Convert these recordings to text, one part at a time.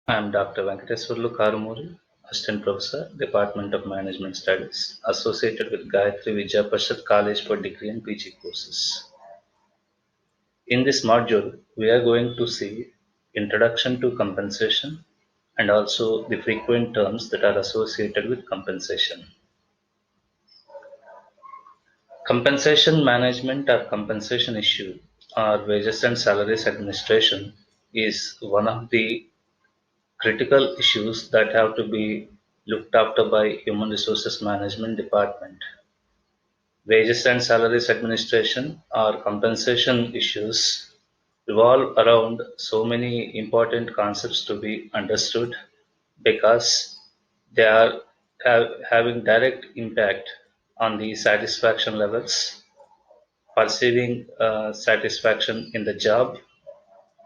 I am Dr. Venkateswarlu Karumuri, Assistant Professor, Department of Management Studies, associated with Gayatri Vidya Parishad College for degree and PG courses. In this module, we are going to see introduction to compensation and also the frequent terms that are associated with compensation. Compensation management or compensation issue or wages and salaries administration is one of the critical issues that have to be looked after by human resources management department. Wages and salaries administration or compensation issues revolve around so many important concepts to be understood because they are having direct impact on the satisfaction levels, perceiving satisfaction in the job,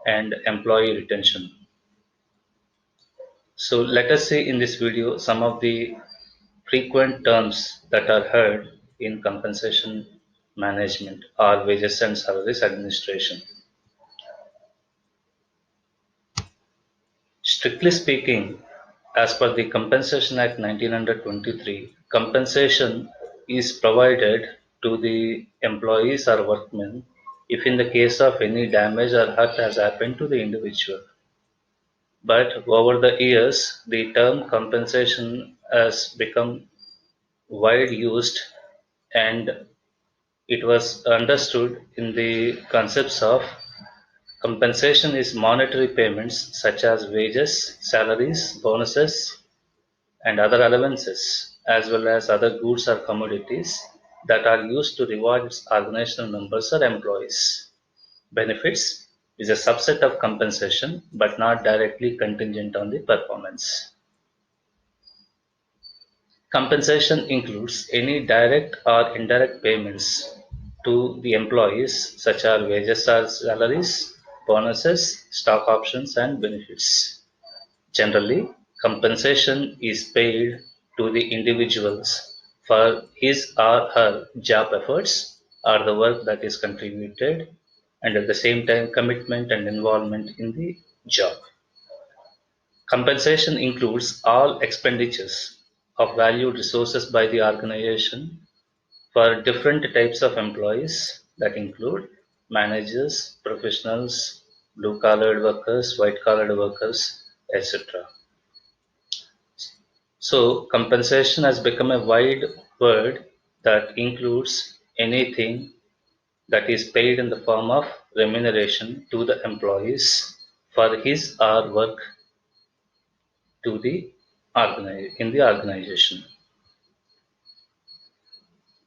and employee retention. So let us see in this video some of the frequent terms that are heard in compensation management or wages and salaries administration. Strictly speaking, as per the Compensation Act 1923, compensation is provided to the employees or workmen if in the case of any damage or hurt has happened to the individual. But over the years, the term compensation has become wide used and it was understood in the concepts of compensation is monetary payments such as wages, salaries, bonuses, and other allowances, as well as other goods or commodities that are used to reward its organizational members or employees. Benefits is a subset of compensation but not directly contingent on the performance. Compensation includes any direct or indirect payments to the employees such as wages or salaries, bonuses, stock options and benefits. Generally, compensation is paid to the individuals for his or her job efforts or the work that is contributed and at the same time commitment and involvement in the job. Compensation includes all expenditures of valued resources by the organization for different types of employees that include managers, professionals, blue collared workers, white collared workers, etc. So, compensation has become a wide word that includes anything that is paid in the form of remuneration to the employees for his or work to the in the organization.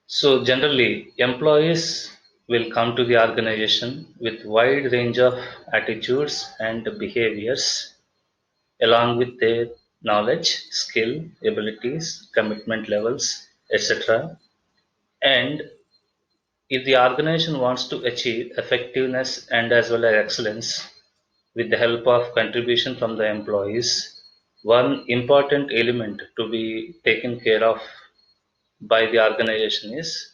So generally, employees will come to the organization with wide range of attitudes and behaviors along with their knowledge, skill, abilities, commitment levels, etc. And if the organization wants to achieve effectiveness and as well as excellence with the help of contribution from the employees, one important element to be taken care of by the organization is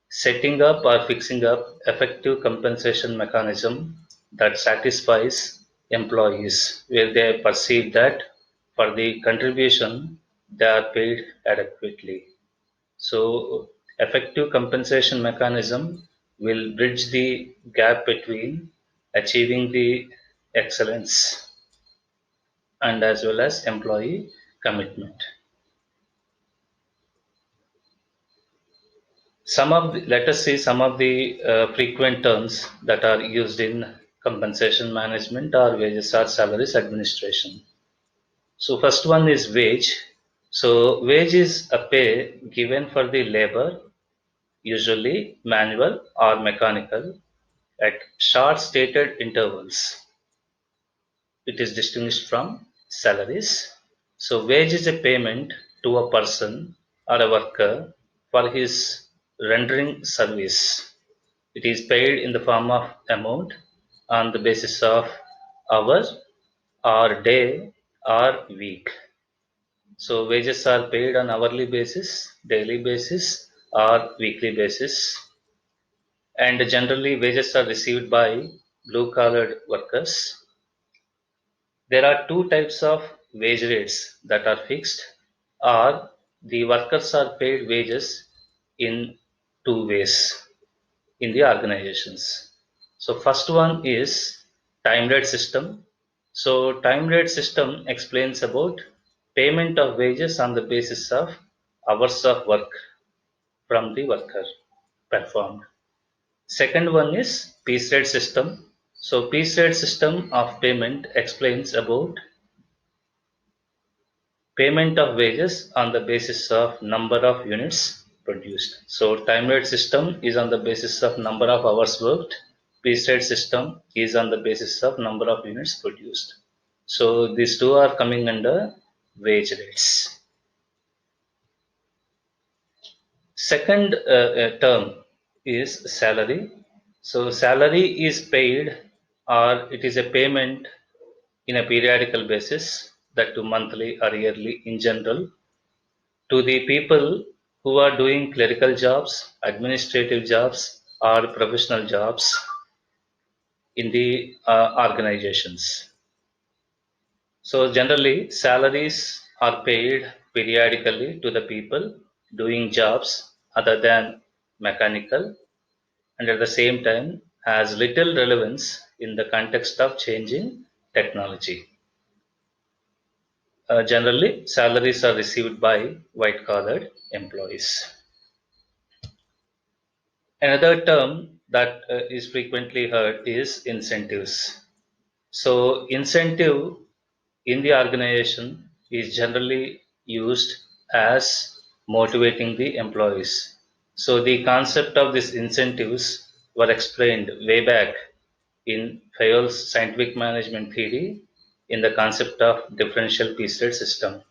setting up or fixing up effective compensation mechanism that satisfies employees where they perceive that for the contribution they are paid adequately. So effective compensation mechanism will bridge the gap between achieving the excellence and as well as employee commitment. Let us see some of the frequent terms that are used in compensation management or wages or salaries administration. So first one is wage. So wage is a pay given for the labor, usually manual or mechanical, at short stated intervals. It is distinguished from salaries. So wage is a payment to a person or a worker for his rendering service. It is paid in the form of amount on the basis of hour or day or week. So wages are paid on hourly basis, daily basis or weekly basis. And generally wages are received by blue collared workers. There are two types of wage rates that are fixed, or the workers are paid wages in two ways in the organizations. So first one is time rate system. So time rate system explains about payment of wages on the basis of hours of work from the worker performed. Second one is piece rate system. So piece rate system of payment explains about payment of wages on the basis of number of units produced. So time rate system is on the basis of number of hours worked. Piece rate system is on the basis of number of units produced. So these two are coming under wage rates. Second term is salary. So salary is paid, or it is a payment in a periodical basis, that to monthly or yearly in general, to the people who are doing clerical jobs, administrative jobs, or professional jobs in the organizations. So generally, salaries are paid periodically to the people doing jobs other than mechanical, and at the same time has little relevance in the context of changing technology. Generally, salaries are received by white collar employees. Another term that is frequently heard is incentives. So, incentive in the organization is generally used as motivating the employees. So, the concept of these incentives were explained way back in Fayol's scientific management theory in the concept of differential piece rate system.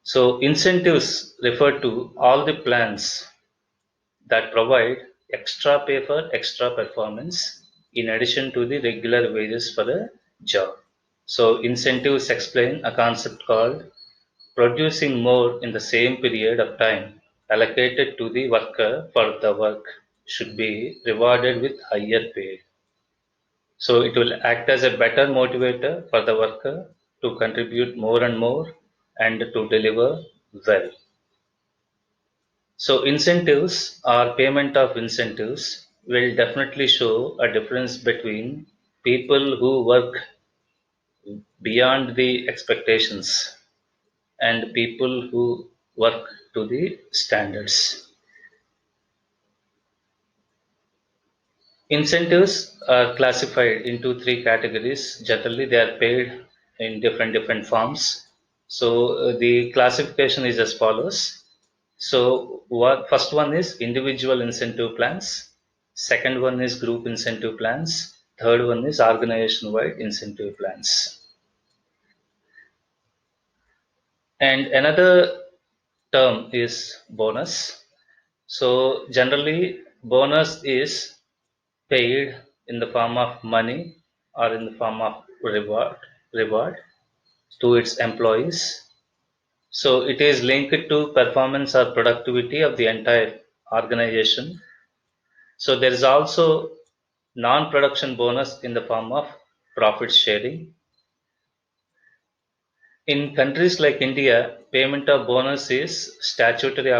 So, incentives refer to all the plans that provide extra pay for extra performance in addition to the regular wages for a job. So, incentives explain a concept called producing more in the same period of time allocated to the worker for the work should be rewarded with higher pay. So, it will act as a better motivator for the worker to contribute more and more and to deliver well. So incentives or payment of incentives will definitely show a difference between people who work beyond the expectations and people who work to the standards. Incentives are classified into three categories. Generally, they are paid in different forms. So the classification is as follows. So what first one is individual incentive plans, second one is group incentive plans, third one is organization-wide incentive plans. And another term is bonus. So generally bonus is paid in the form of money or in the form of reward to its employees. So it is linked to performance or productivity of the entire organization. So there is also non-production bonus in the form of profit sharing. In countries like India, payment of bonus is statutory